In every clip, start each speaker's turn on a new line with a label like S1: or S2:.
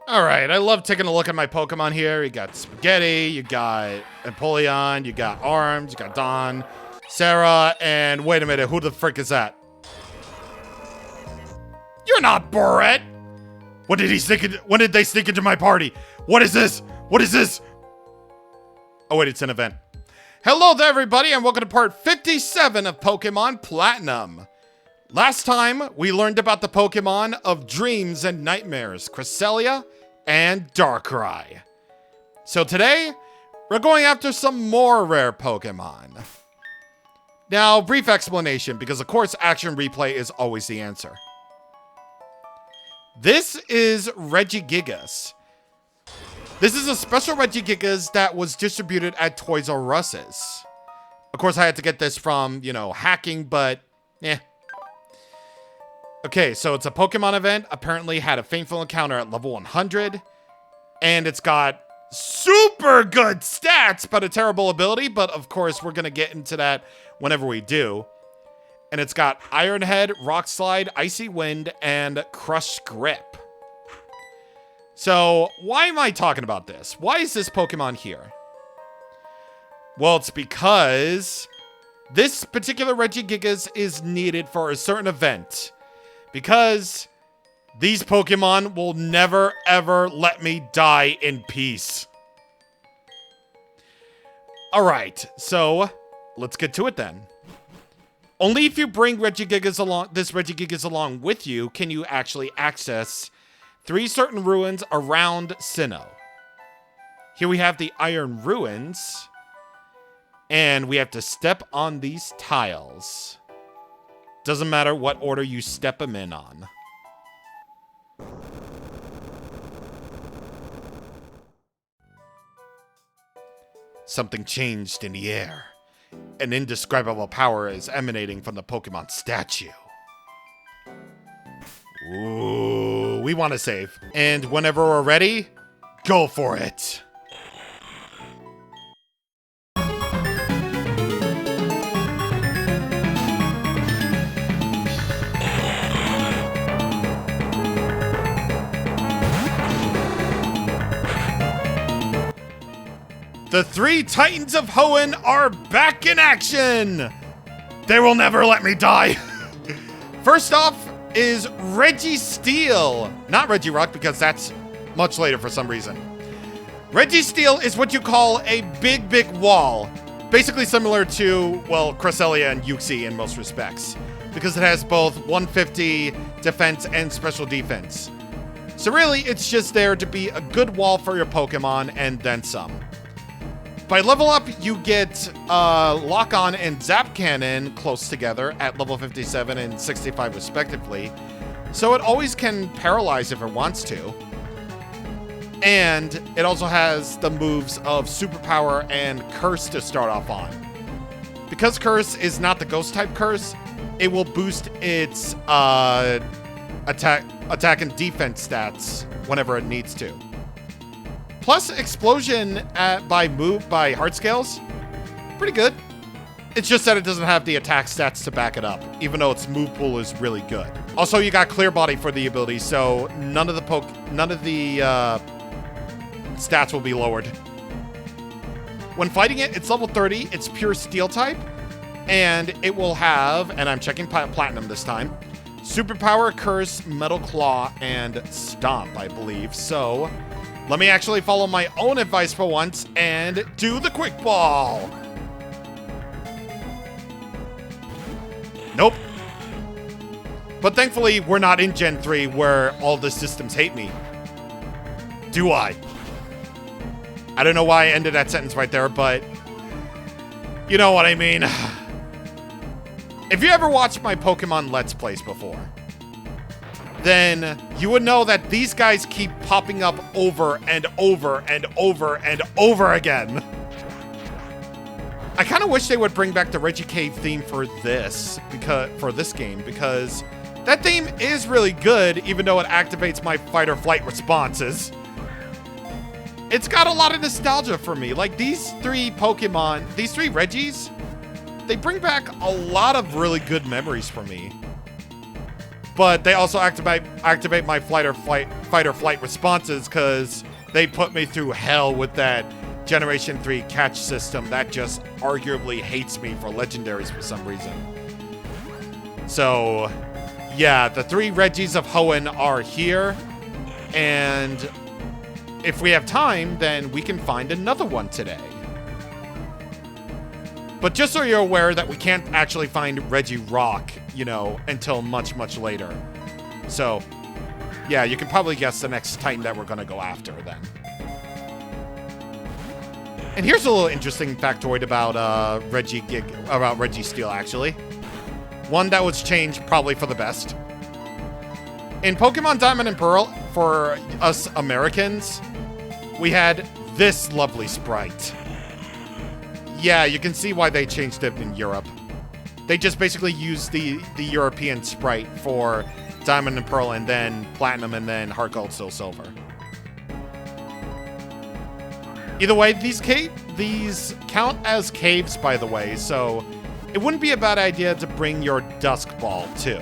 S1: All right, I love taking a look at my Pokemon here. You got Spaghetti, you got Empoleon, you got Arms, you got Dawn, Sarah, and wait a minute, who the frick is that? You're not Barrett! When did they sneak into my party? What is this? What is this? Oh wait, it's an event. Hello there everybody, and welcome to part 57 of Pokemon Platinum. Last time, we learned about the Pokemon of Dreams and Nightmares, Cresselia and Darkrai. So today, we're going after some more rare Pokemon. Now, brief explanation, because of course action replay is always the answer. This is Regigigas. This is a special Regigigas that was distributed at Toys R Us's. Of course, I had to get this from, hacking, but Okay, so it's a Pokemon event. Apparently had a Fateful Encounter at level 100. And it's got super good stats, but a terrible ability. But of course, we're going to get into that whenever we do. And it's got Iron Head, Rock Slide, Icy Wind, and Crush Grip. So, why am I talking about this? Why is this Pokemon here? Well, it's because this particular Regigigas is needed for a certain event. Because these Pokemon will never, ever let me die in peace. Alright, so let's get to it then. Only if you bring this Regigigas along with you can you actually access 3 certain ruins around Sinnoh. Here we have the Iron Ruins. And we have to step on these tiles. Doesn't matter what order you step them in on. Something changed in the air. An indescribable power is emanating from the Pokemon statue. Ooh, we want to save. And whenever we're ready, go for it. The 3 Titans of Hoenn are back in action! They will never let me die! First off is Registeel. Not Regirock, because that's much later for some reason. Registeel is what you call a big, big wall. Basically similar to, well, Cresselia and Uxie in most respects. Because it has both 150 defense and special defense. So really, it's just there to be a good wall for your Pokemon and then some. By level up, you get Lock-On and Zap Cannon close together at level 57 and 65 respectively. So it always can paralyze if it wants to. And it also has the moves of Superpower and Curse to start off on. Because Curse is not the Ghost type Curse, it will boost its attack and defense stats whenever it needs to. Plus, Explosion by Heart Scales, pretty good. It's just that it doesn't have the attack stats to back it up, even though its move pool is really good. Also, you got Clear Body for the ability, so none of the stats will be lowered. When fighting it, it's level 30. It's pure Steel type, and it will have, and I'm checking Platinum this time, Superpower, Curse, Metal Claw, and Stomp, I believe. So let me actually follow my own advice for once and do the Quick Ball. Nope. But thankfully, we're not in Gen 3 where all the systems hate me. Do I? I don't know why I ended that sentence right there, but you know what I mean. If you ever watched my Pokemon Let's Plays before, then you would know that these guys keep popping up over and over and over and over again. I kind of wish they would bring back the Regicave theme for this game, because that theme is really good, even though it activates my fight or flight responses. It's got a lot of nostalgia for me. Like, these 3 Pokemon, these 3 Regis, they bring back a lot of really good memories for me. But they also activate my fight or flight responses because they put me through hell with that Generation 3 catch system that just arguably hates me for legendaries for some reason. So, yeah, the 3 Regis of Hoenn are here, and if we have time, then we can find another one today. But just so you're aware that we can't actually find Regirock, you know, until much, much later. So, yeah, you can probably guess the next Titan that we're going to go after then. And here's a little interesting factoid about Registeel, actually. One that was changed probably for the best. In Pokemon Diamond and Pearl, for us Americans, we had this lovely sprite. Yeah, you can see why they changed it in Europe. They just basically used the European sprite for Diamond and Pearl, and then Platinum, and then Heart Gold, Soul Silver. Either way, these count as caves, by the way, so it wouldn't be a bad idea to bring your Dusk Ball, too.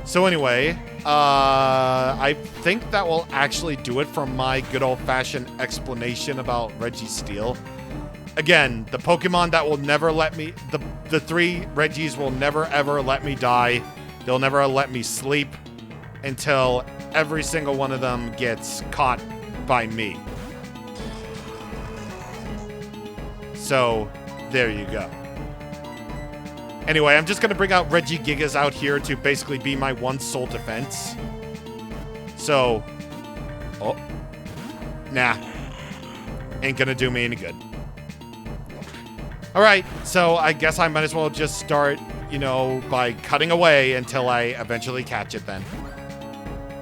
S1: So anyway, I think that will actually do it for my good old-fashioned explanation about Registeel. Again, the Pokemon that will never let me... The 3 Regis will never, ever let me die. They'll never let me sleep until every single one of them gets caught by me. So, there you go. Anyway, I'm just gonna bring out Regigigas out here to basically be my one sole defense. So, oh, nah, ain't gonna do me any good. All right, so I guess I might as well just start, you know, by cutting away until I eventually catch it then.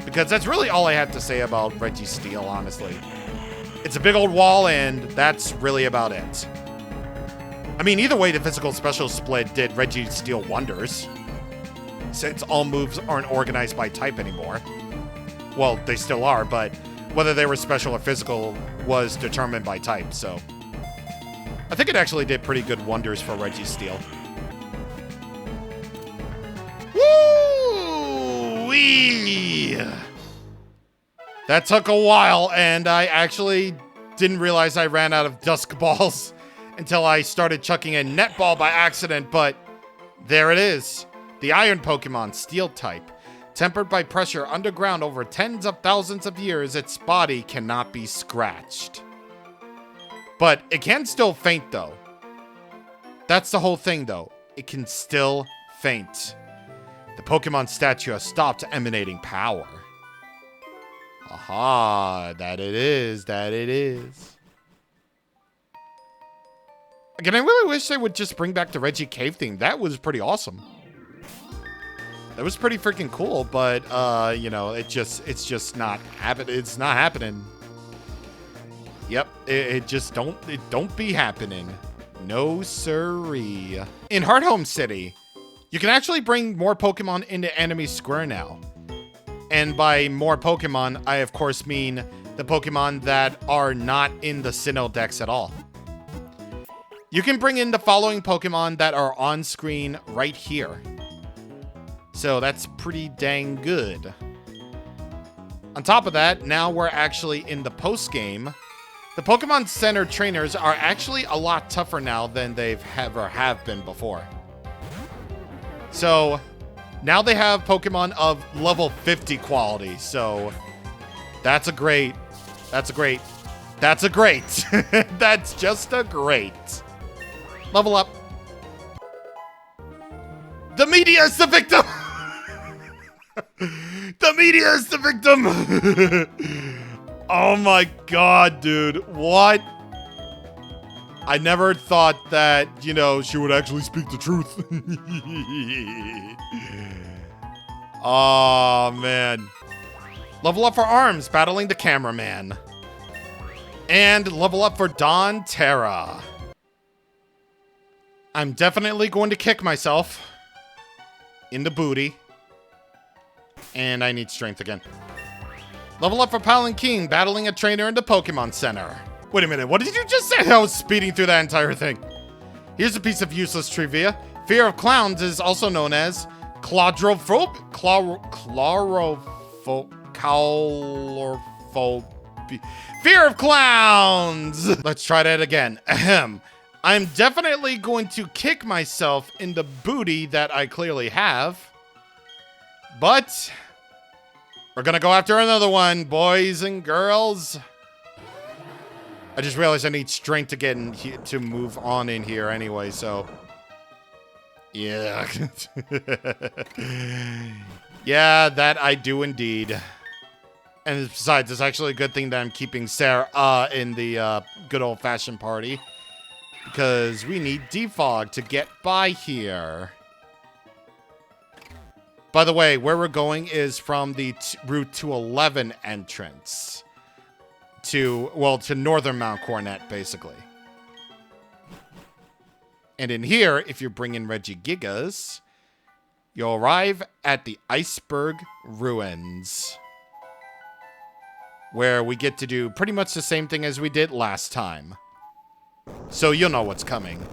S1: Because that's really all I had to say about Registeel, honestly. It's a big old wall, and that's really about it. I mean, either way, the physical special split did Registeel wonders, since all moves aren't organized by type anymore. Well, they still are, but whether they were special or physical was determined by type, so I think it actually did pretty good wonders for Registeel. Woo-wee! That took a while, and I actually didn't realize I ran out of Dusk Balls until I started chucking a Net Ball by accident, but there it is. The Iron Pokemon, Steel type. Tempered by pressure underground over tens of thousands of years, its body cannot be scratched. But it can still faint, though. That's the whole thing, though. It can still faint. The Pokemon statue has stopped emanating power. Aha, that it is, that it is. Again, I really wish they would just bring back the Reggie Cave thing. That was pretty awesome. That was pretty freaking cool, but, you know, it's just not happening. It's not happening. Yep, it don't be happening. No siree. In Hearthome City, you can actually bring more Pokemon into Enemy Square now. And by more Pokemon, I of course mean the Pokemon that are not in the Sinnoh Dex at all. You can bring in the following Pokemon that are on screen right here. So that's pretty dang good. On top of that, now we're actually in the post-game. The Pokemon Center trainers are actually a lot tougher now than they've ever have been before. So now they have Pokemon of level 50 quality. So that's a great, that's just a great. Level up. The media is the victim. The media is the victim. Oh my god, dude. What? I never thought that, you know, she would actually speak the truth. Oh, man. Level up for Arms, battling the cameraman. And level up for Dawn Terra. I'm definitely going to kick myself in the booty. And I need strength again. Level up for Palanquin, battling a trainer in the Pokemon Center. Wait a minute, what did you just say? I was speeding through that entire thing. Here's a piece of useless trivia. Fear of clowns is also known as Fear of clowns. Let's try that again. Ahem. I'm definitely going to kick myself in the booty that I clearly have. But we're gonna go after another one, boys and girls. I just realized I need strength to get in to move on in here anyway, so yeah. Yeah, that I do indeed. And besides, it's actually a good thing that I'm keeping Sarah in the good old-fashioned party. Because we need defog to get by here. By the way, where we're going is from the Route 211 entrance. To northern Mount Coronet, basically. And in here, if you're bringing Regigigas, you'll arrive at the Iceberg Ruins. Where we get to do pretty much the same thing as we did last time. So you'll know what's coming.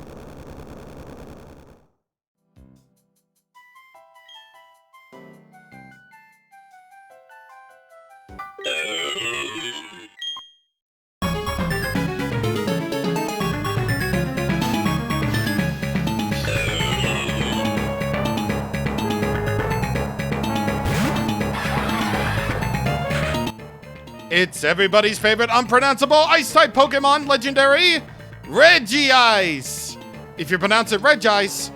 S1: It's everybody's favorite unpronounceable Ice-type Pokemon, legendary Regice. If you pronounce it Regice,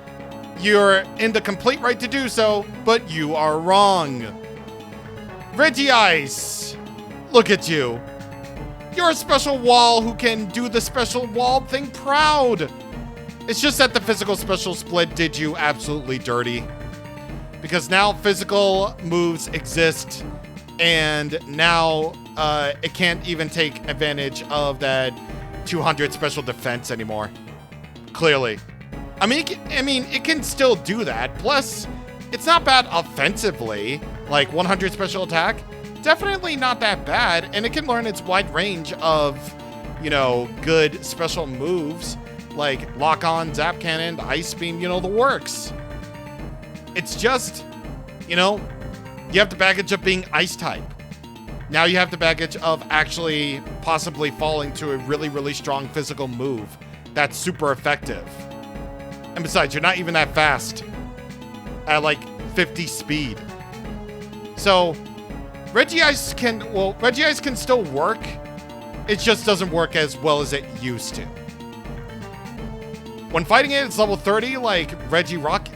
S1: you're in the complete right to do so, but you are wrong. Regice, look at you. You're a special wall who can do the special wall thing proud. It's just that the physical special split did you absolutely dirty. Because now physical moves exist, and now it can't even take advantage of that 200 special defense anymore. Clearly. I mean, it can still do that. Plus, it's not bad offensively. Like 100 special attack, definitely not that bad. And it can learn its wide range of, you know, good special moves. Like Lock On, Zap Cannon, Ice Beam, you know, the works. It's just, you know, you have the baggage of being Ice type. Now you have the baggage of actually possibly falling to a really, really strong physical move that's super effective. And besides, you're not even that fast at like 50 speed. So Regice can still work. It just doesn't work as well as it used to. When fighting it, it's level 30, like Regirock,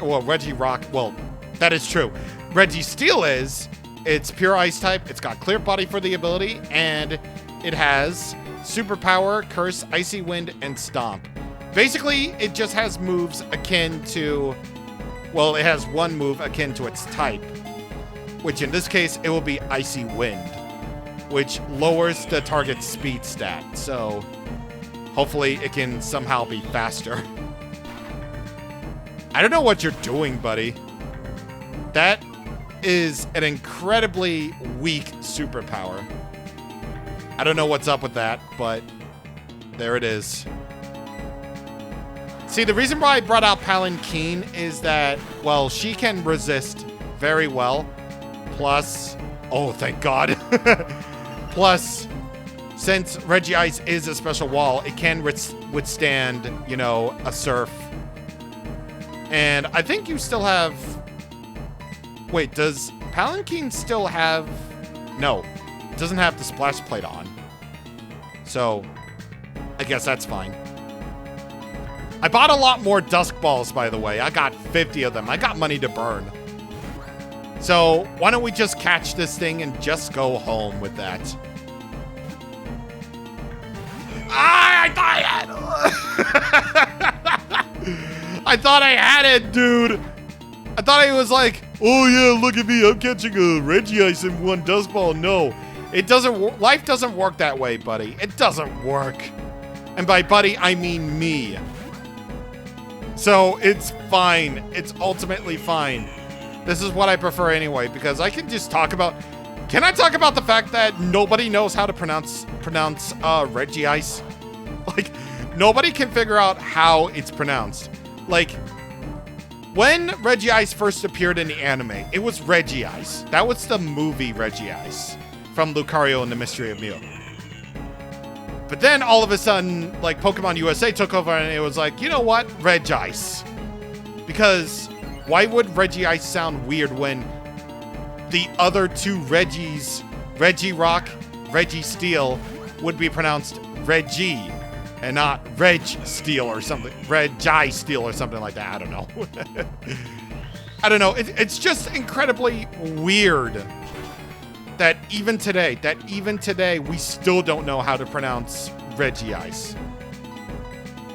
S1: well, that is true. Registeel is, it's pure ice type, it's got clear body for the ability, and it has superpower, curse, icy wind, and stomp. Basically, it just has moves akin to, well, it has one move akin to its type, which in this case, it will be icy wind, which lowers the target's speed stat, so hopefully it can somehow be faster. I don't know what you're doing, buddy. That is an incredibly weak superpower. I don't know what's up with that, but there it is. See, the reason why I brought out Palanquin is that, well, she can resist very well. Plus, oh, thank God. Plus, since Regice is a special wall, it can withstand, you know, a surf. And I think you still have... Wait, does Palanquin still have... No, it doesn't have the splash plate on. So, I guess that's fine. I bought a lot more Dusk Balls, by the way. I got 50 of them. I got money to burn. So, why don't we just catch this thing and just go home with that? Ah, I thought I had it! I thought I had it, dude! I thought I was like, oh yeah, look at me, I'm catching a Regice in one Dusk Ball. No, it doesn't, life doesn't work that way, buddy. It doesn't work. And by buddy, I mean me. So, it's fine. It's ultimately fine. This is what I prefer anyway, because I can just talk about... Can I talk about the fact that nobody knows how to pronounce Regice? Like, nobody can figure out how it's pronounced. Like, When Regice first appeared in the anime, it was Regice. That was the movie Regice from Lucario and the Mystery of Mew. But then all of a sudden, like Pokemon USA took over and it was like, you know what? Regice. Because why would Regice sound weird when the other two Reggies, Regirock, Registeel, would be pronounced Reggie and not Regsteel or something. Registeel or something like that. I don't know. I don't know. It's just incredibly weird that even today, we still don't know how to pronounce Regice.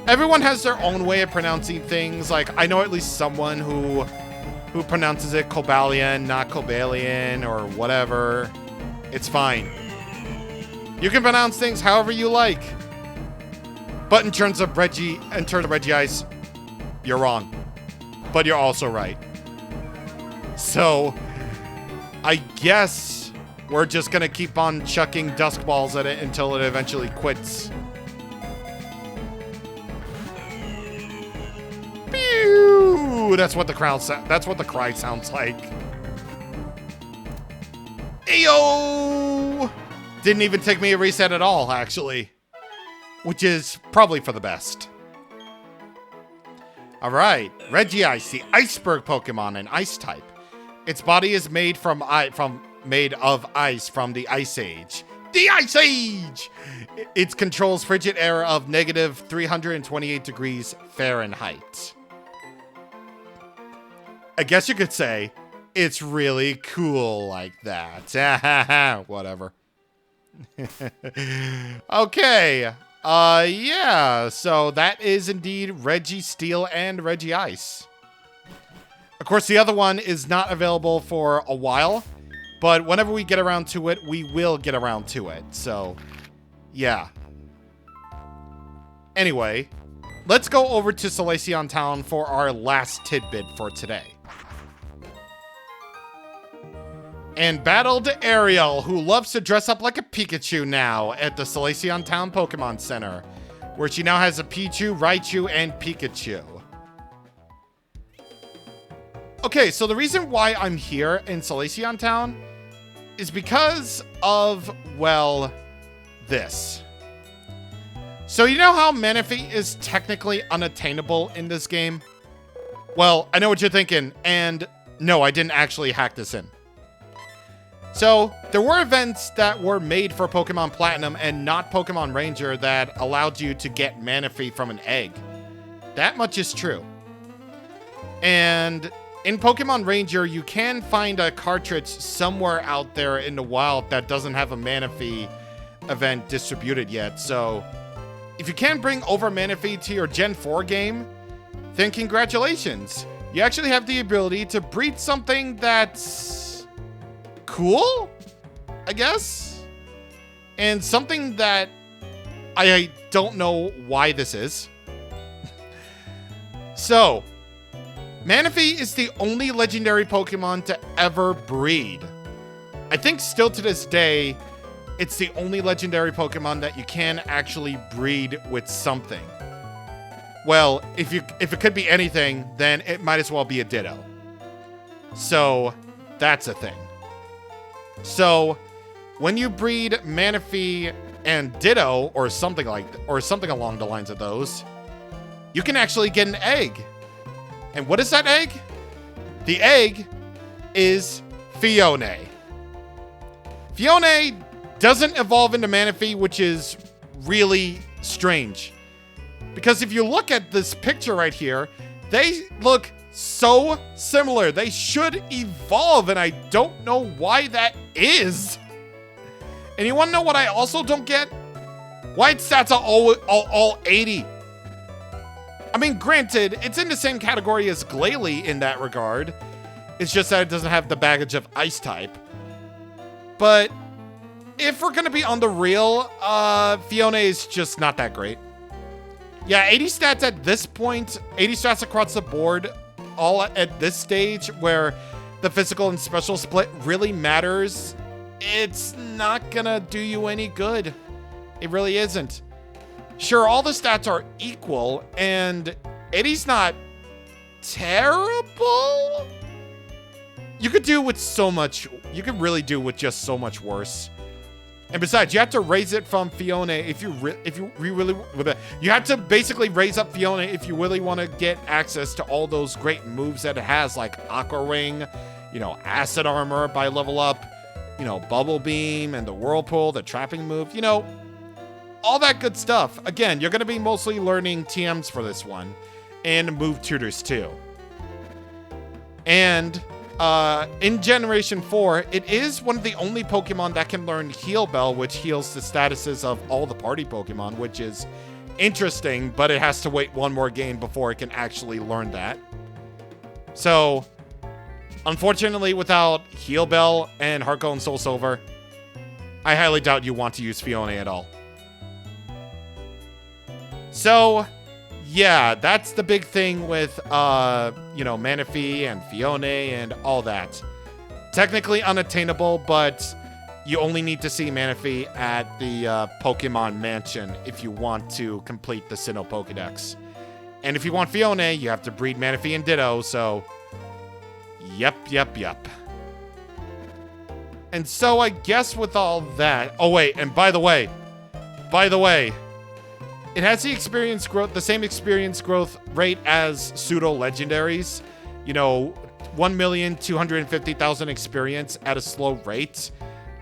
S1: Everyone has their own way of pronouncing things. Like, I know at least someone who pronounces it Cobalion, not Cobalion, or whatever. It's fine. You can pronounce things however you like. But in terms of Regice, you're wrong. But you're also right. So, I guess we're just gonna keep on chucking dusk balls at it until it eventually quits. Pew! That's what the cry sounds like. Ayo! Didn't even take me a reset at all, actually. Which is probably for the best. Alright, Regice, the iceberg Pokemon and ice type. Its body is made made of ice from the Ice Age. The Ice Age! It controls frigid air of negative 328 degrees Fahrenheit. I guess you could say it's really cool like that. Whatever. Okay. Yeah. So that is indeed Registeel and Regice. Of course, the other one is not available for a while, but whenever we get around to it, we will get around to it. So, yeah. Anyway, let's go over to Solaceon Town for our last tidbit for today. And battled Ariel, who loves to dress up like a Pikachu now at the Solaceon Town Pokemon Center, where she now has a Pichu, Raichu, and Pikachu. Okay, so the reason why I'm here in Solaceon Town is because of, well, this. So you know how Manaphy is technically unattainable in this game? Well, I know what you're thinking, and no, I didn't actually hack this in. So, there were events that were made for Pokemon Platinum and not Pokemon Ranger that allowed you to get Manaphy from an egg. That much is true. And in Pokemon Ranger, you can find a cartridge somewhere out there in the wild that doesn't have a Manaphy event distributed yet. So, if you can bring over Manaphy to your Gen 4 game, then congratulations. You actually have the ability to breed something that's cool, I guess, and something that I don't know why this is. So, Manaphy is the only legendary Pokemon to ever breed. I think still to this day, it's the only legendary Pokemon that you can actually breed with something. Well, if it could be anything, then it might as well be a Ditto. So, that's a thing. So, when you breed Manaphy and Ditto, or something along the lines of those, you can actually get an egg. And what is that egg? The egg is Fione. Fione doesn't evolve into Manaphy, which is really strange. Because if you look at this picture right here, they look so similar. They should evolve, and I don't know why that is. And you want to know what I also don't get? Why its stats are all 80. I mean, granted, it's in the same category as Glalie in that regard. It's just that it doesn't have the baggage of Ice type. But if we're going to be on the real, Fione is just not that great. Yeah, 80 stats at this point, 80 stats across the board, all at this stage where the physical and special split really matters, it's not gonna do you any good. It really isn't. Sure, all the stats are equal, and 80's not terrible. You could do with so much. You could really do with just so much worse. And besides, you have to raise it from Fiona if you really you have to basically raise up Fiona if you really want to get access to all those great moves that it has, like Aqua Ring, you know, Acid Armor by level up, you know, Bubble Beam and the Whirlpool, the trapping move, you know, all that good stuff. Again, you're going to be mostly learning TMs for this one and move tutors too. And in Generation 4, it is one of the only Pokemon that can learn Heal Bell, which heals the statuses of all the party Pokemon, which is interesting, but it has to wait one more game before it can actually learn that. So, unfortunately, without Heal Bell and Heart Gold and Soul Silver, I highly doubt you want to use Fiona at all. So, yeah, that's the big thing with, you know, Manaphy and Fiona and all that. Technically unattainable, but you only need to see Manaphy at the Pokemon Mansion if you want to complete the Sinnoh Pokedex. And if you want Fiona, you have to breed Manaphy and Ditto, so yep. And so I guess with all that... Oh, wait, and by the way, it has the experience growth, the same experience growth rate as pseudo legendaries. You know, 1,250,000 experience at a slow rate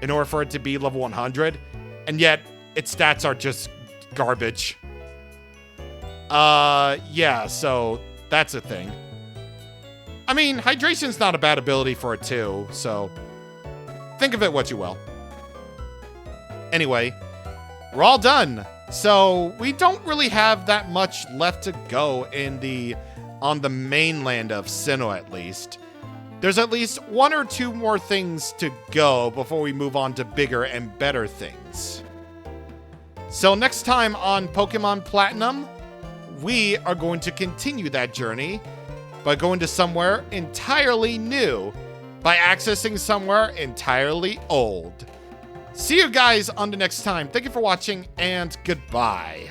S1: in order for it to be level 100. And yet, its stats are just garbage. Yeah, so that's a thing. I mean, Hydration's not a bad ability for it too, so think of it what you will. Anyway, we're all done. So we don't really have that much left to go on the mainland of Sinnoh, at least. There's at least one or two more things to go before we move on to bigger and better things. So next time on Pokemon Platinum, we are going to continue that journey by going to somewhere entirely new, by accessing somewhere entirely old. See you guys on the next time. Thank you for watching, and goodbye.